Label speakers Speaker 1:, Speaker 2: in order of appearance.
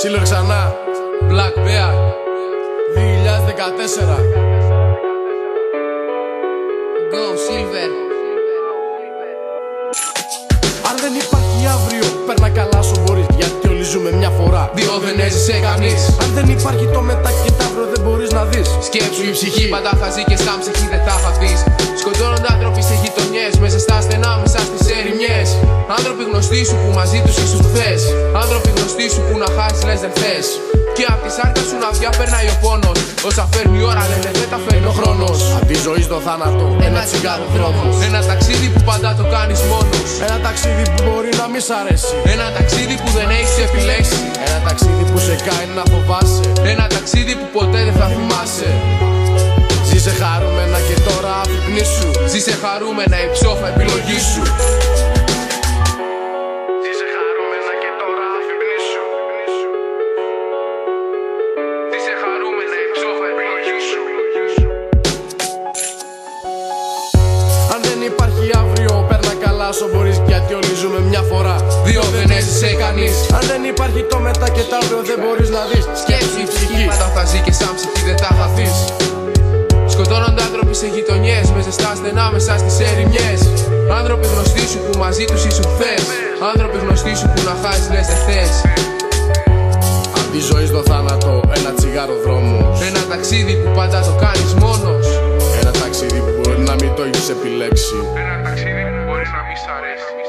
Speaker 1: Chiller ξανά.
Speaker 2: Black Bear
Speaker 1: 2014.
Speaker 2: Go Silver.
Speaker 1: Αν δεν υπάρχει αύριο, παίρνα καλά όσο μπορείς, γιατί όλοι ζούμε μια φορά.
Speaker 2: Δύο δεν έζησε κανείς.
Speaker 1: Αν δεν υπάρχει το μετά και το αύριο, δεν μπορείς να δεις.
Speaker 2: Σκέψου η ψυχή, πάντα θα ζει και στα ψυχή δεν θα χαθείς. Σκοτώνονται άνθρωποι σε γειτονιές, μέσα στα στενά, μέσα στις ερημιές. Άνθρωποι γνωστοί σου που μαζί τους ήσουν χθες. Άνθρωποι γνωστοί σου που να χάσεις λες δεν θες. Και απ' τη σάρκα σου να διαπερνάει ο πόνος. Όσα φέρνει η ώρα λένε δεν τα φέρνει ο χρόνος.
Speaker 1: Απ' τη ζωή στο θάνατο, ένα τσιγάρο δρόμος.
Speaker 2: Ένα ταξίδι που πάντα το κάνεις μόνος.
Speaker 1: Ένα ταξίδι που μπορεί να μη σ' αρέσει.
Speaker 2: Ένα ταξίδι που δεν έχεις επιλέξει.
Speaker 1: Ένα ταξίδι που σε κάνει να φοβάσαι.
Speaker 2: Ένα ταξίδι που ποτέ δεν θα θυμάσαι.
Speaker 1: Ζήσε χαρούμενα και τώρα αφυπνήσου.
Speaker 2: Ζήσε χαρούμενα η ψόφα επιλογή σου.
Speaker 1: Ζήσε χαρούμενα και τώρα αφυπνήσου.
Speaker 2: Ζήσε χαρούμενα η ψόφα επιλογή σου.
Speaker 1: Αν δεν υπάρχει αύριο, παίρνα καλά όσο μπορείς, γιατί όλοι ζούμε μια φορά.
Speaker 2: Δύο δεν έζησε κανείς.
Speaker 1: Αν δεν υπάρχει το μετά και το αύριο, δεν μπορείς να δεις.
Speaker 2: Σκέψου η ψυχή, πάντα θα ζει και σαν ψυχή δεν θα χαθείς. Σκοτώνονται άνθρωποι σε γειτονιές, μέσα στα στενά, μέσα στις ερημιές. Άνθρωποι γνωστοί σου που μαζί τους ήσουν χθες. Άνθρωποι γνωστοί σου που να χάσεις λες δεν θες.
Speaker 1: Απ' τη ζωή στο θάνατο, ένα τσιγάρο δρόμος.
Speaker 2: Ένα ταξίδι που πάντα το κάνεις μόνος.
Speaker 1: Ένα ταξίδι που μπορεί να μην το έχεις επιλέξει.
Speaker 2: Ένα ταξίδι που μπορεί να μη σ' αρέσει.